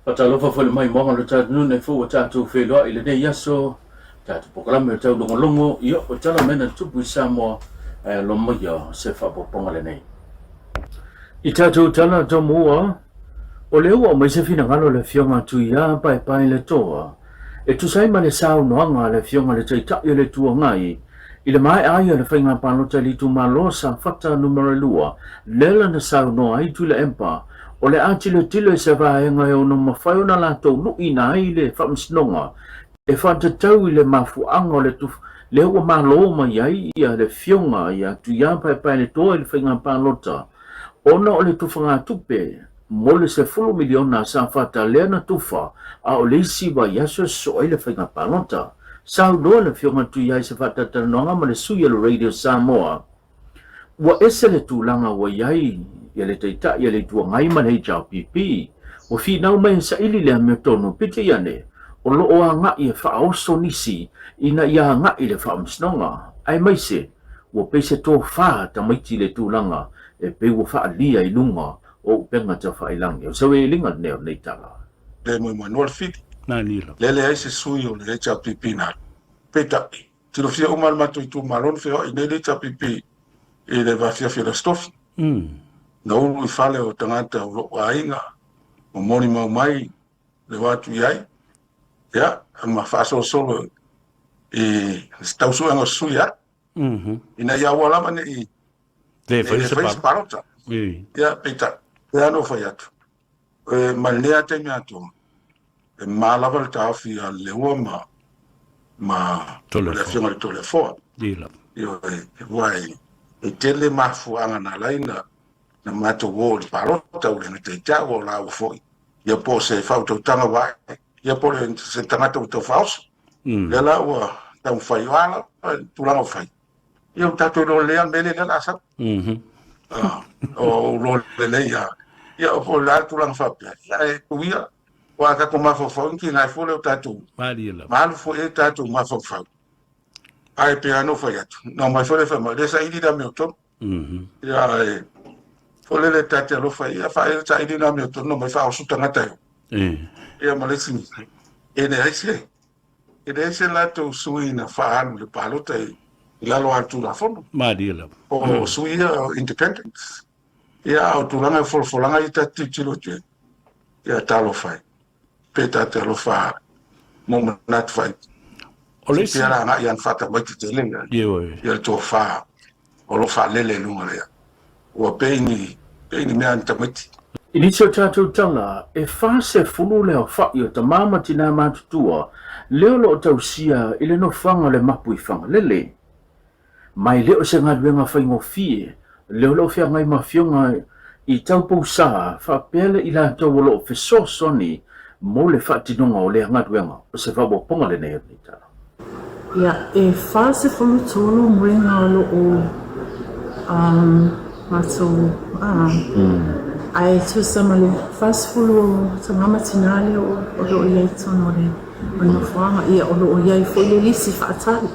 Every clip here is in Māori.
Patalofa foi mai mo le tatu ne fu tatu fe lo ile ne yaso tatu programa tau longo io o tala mena tupu samo lo mo yo se fa po ponga le nei. I tatu tala to mua o le ua mai se fina ngalo le fionga tu ia pai le toa. E tu sai mane sau noanga le fionga le tai tai le tua ngai. I le mai aia le whainga panota li tu malosa fata numero lua lela na sau noa i tu le empa. O le atile tile se vaenga e ono mawhai ona lato nui na i le whamsnonga. E whatatau i le mafuanga o le tu le ua maloma iai ia le fionga ia tu ia pai le toa i le whainga panota. Ona o le tufanga tupe mo le se fulu miliona sa fata lea na tufa a o le isi wa yaso so i le whainga panota. Sau noa le fionga tu iai se fata tanonga ma le suya le radio Samoa. Wa ese le tūlanga wa iai ia le teita ia le tua ngai man hei jau pipi. O fi nau mai sa ili le ame tonu pite iane. O lo o a ngai e wha oso nisi ina ia ngai le wha msnonga. Ai mai se, wa peise tō wha ta maiti le tūlanga e pe wa wha lia i lunga o upenga ta wha ilangi. O sawe linga neo nei tala. Le mo mo nor fit. Na nilo. Le ai se sui o le jau pipi na. Peta. Tilo fia umal matu i tu malon fia i le jau pipi. E le va fia la stofi. Na ulu i fale o tangata o ainga, o moni mau mai, le watu iai, ia, ma whaaso solo i tausu anga suia, ina ia walama ne i le whaise parota. Ia, peita, e ano whai atu. E malnea te mea tō, e mālawa le tāwhi a le ua ma le whionga le tole foa. Io e wai, e tele mafuanga na laina, na mato wo le parota o le te tago la o foi ia po se fa to tanga wa ia po se tanga to faus la wa tau fai wala tu la fai ia tato lo le mele la sa o lo le ia po la tu la fa ia e kuia wa ka ko ma fo fo ki na fo le tato mal fo e tato ma fo fa ai pe ano fai atu no ma fo le fa ma le sa idi da me to ia Ole le tate lo fai ia fai ta idi na me tono mai fa o su tanga tai. Ia ma le sini. E ne aise. E ne aise la to sui na fa anu le palo tai la lo atu la fono. Ma dia la. O sui independence. Ia o tu langa fo langa i ta ti lo te. Ia ta lo fai. Pe ta te lo fa mo nat fai. Ole si era na ia fata mai te lenga. Ia to fa o lo fa lele lunga le. O peini mea ni tamiti. Inicio tātou tanga, e whase funu leo whai o ta mama tina mātutua, leo lo o tau sia ile no whanga le mapu i whanga lele. Mai leo se ngā ruenga whaingo fie, leo lo whia ngai mawhionga i tau pousa, whapele i la tau lo o wheso soni, mo le whatinonga o lea ngā ruenga, o se whabo ponga le nei ni tala. Ia, e whase funu tolo mwenga lo o Mato, ai tu sama le fast food sama matinale o lo ia tono le no fanga ia o lo ia foi le lisi fatali.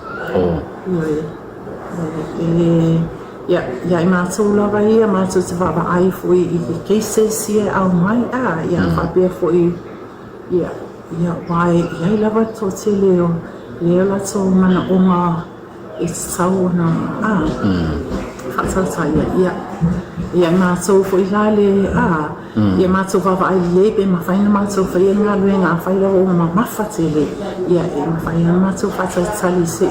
Ia mato la vai mato se va ai foi i cases ia au mai ia va be foi ia vai ia lava to tele o ia la to mana oma it's sauna fatata ia mātou fo i lale ia mātou wawa ai lebe ma whaina mātou whaia ngā luenga a whaira o ma mawhatele ia e ma whaina mātou whatatali se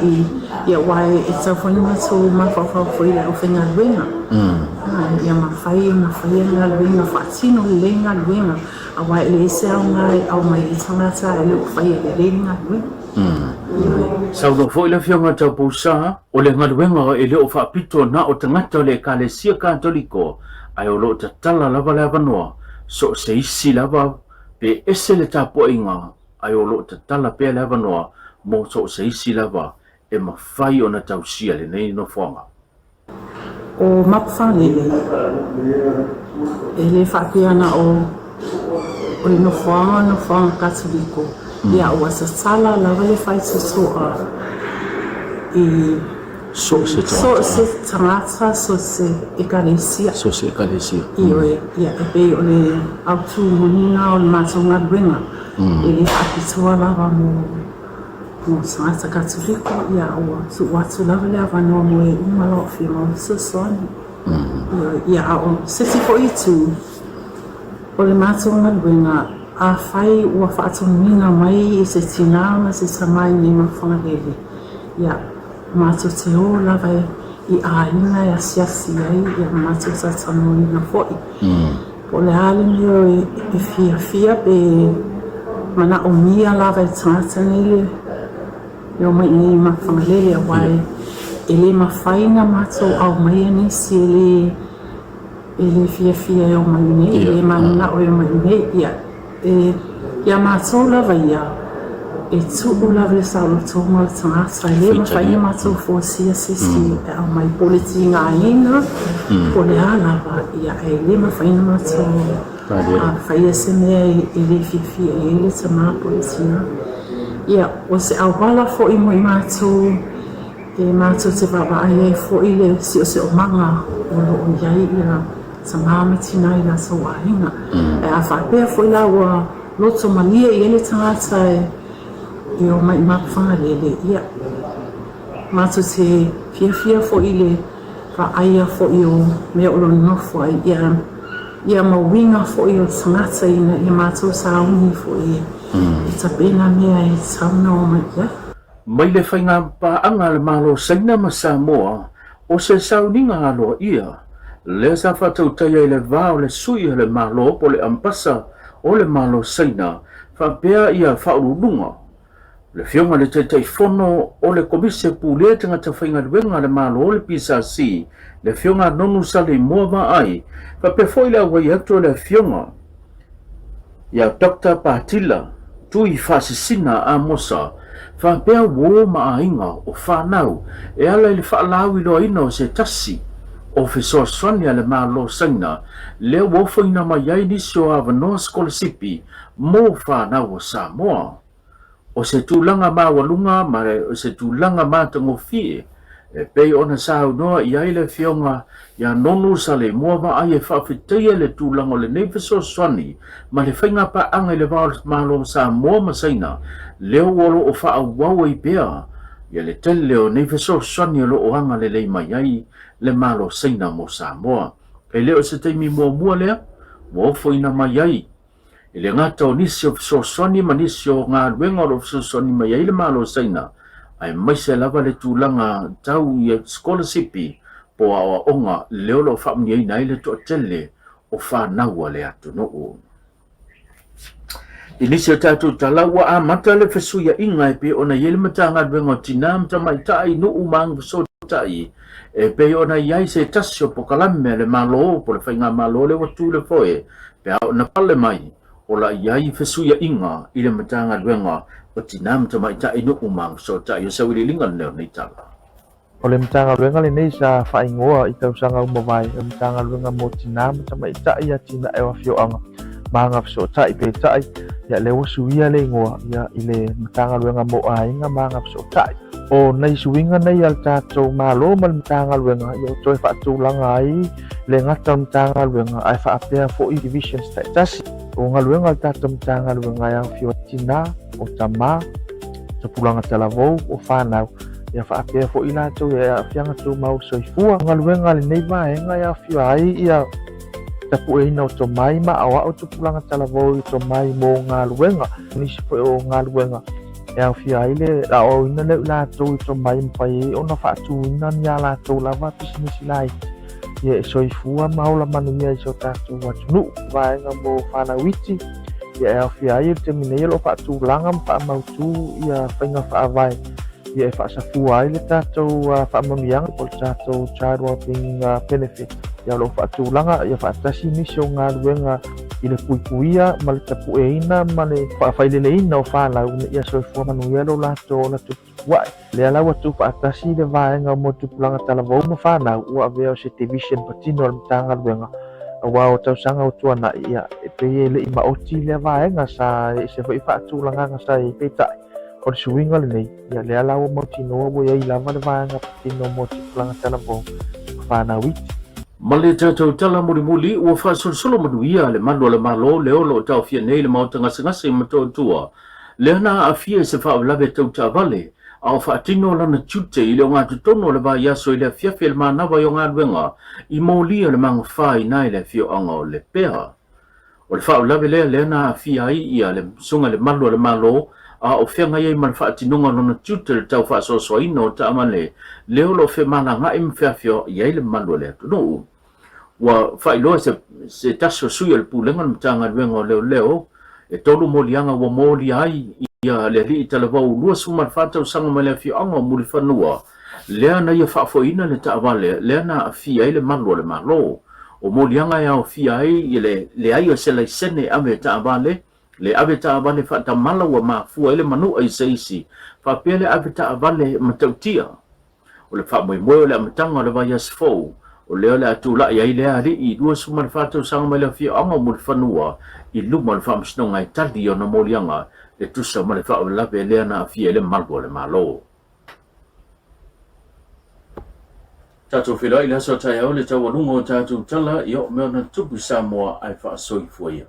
ia wai e tau whaina mātou ma whawhau whaila o whaina luenga ia ma whaia ngā luenga whatino le ngā luenga a wai le se au ngai au mai i tangata e leo whaia le ngā luenga Sau no foi la fionga tau pousa o le ngaluenga e leo whaapito na o tangata le Kalesia Katoliko ai o lo ta tala lava lava noa so se isi lava pe ese le tapo inga ai o lo ta tala pe lava noa mo so se isi lava e mawhai o na tausia le nei no whanga. O mapwhangele e le whapiana o le no whanga Katoliko. Ia o asa tala lava le whai tutoa i So se tangata so se ekalesia So se ekalesia. Iwe ia e pe o le autu moninga o le matonga luenga e le apitua lava mo sangata katolika ia o tu watu lava le avanoa mo e umalo fi mo sosoni ia o sesi po itu o le matonga luenga a fai ua whaatoninga mai i se tina ma se samai ni mawhangarele ia mato te o lava i aina e asiasi ai ia mato sa tanonina foi po le ale meo e fia pe mana o mia lava i tangata nele leo mai ni mawhangarele a wai e le mawhaina mato au mai anisi e le fia e o mai nei e le mana o e mai nei ia mato lava ia e tu lava le saulo tonga le tangata le mawhaina mato fosia sisi e au mai politi ngā inga po le alava ia e le mawhaina mato a whaia se mea e le fia e le tama politina ia o se awala fo i mo i mato e mato te baba ai e fo i le si o se o manga o lo o iai ia sa mame tina i la so wahinga e a whapea fo i la ua loto malia i ele tangata e o mai mawhangarele ia mato te fia fo i le whaaia fo i o mea o lo nofo ai ia mawinga fo i o tangata ina i mato sa uni fo i ta pena mea e tauna o mai ia Mai le whainga paanga le malo saina ma Samoa o se sauninga aloa ia. Le sa whatau taia i le vāo le sui le malo po le ampasa o le malo saina whapea ia whaurunga. Le fionga le teitai fono o le komise pule tangata whainga ruenga le malo o le PSRC le fionga nonu sale mua ma ai whapea foi le awai atu le fionga ia Dr. Patila tui whasisina a mosa whapea wo maainga o whanau e ala i le whaalau i loa ina o se tasi o fesoaswani le malo saina le wofaina mai ai nisi o avanoa skolasipi mo whanau o Samoa o se tūlanga mawalunga ma o se tūlanga matangofie e pei ona saunoa i ai le fionga ia nonu sa le mua ma ai e whawhitaia le tūlanga o le nei fesoaswani ma le whainga pa anga i le malo Samoa ma saina leo wolo o whaawau i pea ia le tele o nei fesoaswani o lo o anga le lei mai ai le malo saina mo Samoa. E leo se teimi mua lea, mo foina mai ai. E le ngata o nisi o fesoaswani ma nisi o ngā ruenga o fesoaswani mai ai le malo saina. Ai mai se lava le tūlanga tau i skolasipi po a onga leo lo whaamni ai nai le toa tele o whanaua le atu no o. Inisi o tātou talaua a mata le fesuia inga e pe ona yele matanga ruenga o tinam tamai tai no umang fesotai e pe ona iai se tasio po kalame le malo po le whainga malo le watu le foe pe au na pale mai o la iai fesuia inga i le matanga ruenga o tinam tamai tai no umang fesotai o sawili linga leo nei tala. O le matanga ruenga le nei sa whaingoa i tausanga umawai o matanga ruenga mo tinam tamai tai a tina e wafioanga manga fesotai pe tai ia le wasuia le ngoa ia i le matanga ruenga mo ainga manga fesotai o nei suinga nei al tātou malo ma le matanga ruenga ia o toi whaatūlanga ai le ngata matanga ruenga ai whaapea fo i divisions tai tasi o ngā ruenga al tātou matanga ruenga ia fio tina o tama sa pulanga talavou o whanau ia whaapea fo i lātou ia fianga tū mau soifua ngā ruenga le nei vaenga ia fio ai ia tapu e ina o to mai ma awa o to pulanga talavou i to mai mo ngā ruenga nisi fo o ngā ruenga e au fia ile la o ina le la to i to mai mpai o na whaatu ina nia la to lava pisinisi lai ia e soifua maula manu ia i so tātou watunu vaenga mo whanawiti ia e au fia ile te minei lo whaatu langa mpa mautu ia whainga whaavai ia e whaasafua ile tātou whaamamianga po tātou child wellbeing benefit ia lo whaatūlanga ia whaatasi nisi o ngā ruenga i le puipuia ma le tapu e ina ma le whaawhailele ina o whalau ia soifua manu ia lo lato o la tupuai le alau atu whaatasi le vaenga mo tupulanga talavou ma whanau ua avea o se division patino o le matanga ruenga a wā o tausanga o tuana ia e pei e le ima oti le vaenga sa e se whai whaatūlanga sa e peitai o le suiga lenei ia le ala ua mautinoa ua iai lava le vaega patino mo te palagatala po fanauiti ma le tatou tala mulimuli ua faasolosolo manuia le malu a le malo le olo o taofia nei le maotagasagasa i matoatua le ana afia i se faavalave tautavale a o faatino lana tute i le o gatotonu o le vaiaso i le afiafi e le manava i o galuega i molia le magafā ina i le afioaga o le pea o le faavalave lea le ana afia ai ia le suga le malu a le malo a o feaga iai ma le faatinoga lona tute le tau faasoasoaina o taamale le olo o femalagaʻi ma feafio iai le malu a le atunuu ua faailoa se tasi o sui o le pulega le matagaluega o leoleo e tolu moliaga ua molia ai ia le alii talavau lua suma le faatausaga ma le afioaga o muli fanua lea na ia faafoʻaina le taavale lea na afia ai le malu o le malo o moliaga e aofia ai ia le ai o se laisene ave taavale le ave taavale faatamala ua mafua ai le manuʻa i se isi faapea le ave taavale ma tautia o le faamoemoe o le amataga o le vaiasi fou o lea le atulaʻi ai lea alii i lua suma le faatausaga ma le afioaga o muli fanua i luma o le faamasinoga e tali ona moliaga le tusa ma le faavalave lea na afia i le malu o le malo tatou whelai i le aso taeao le taualuga o tatou tala i o mea ona tupu Samoa ai faasoifua ia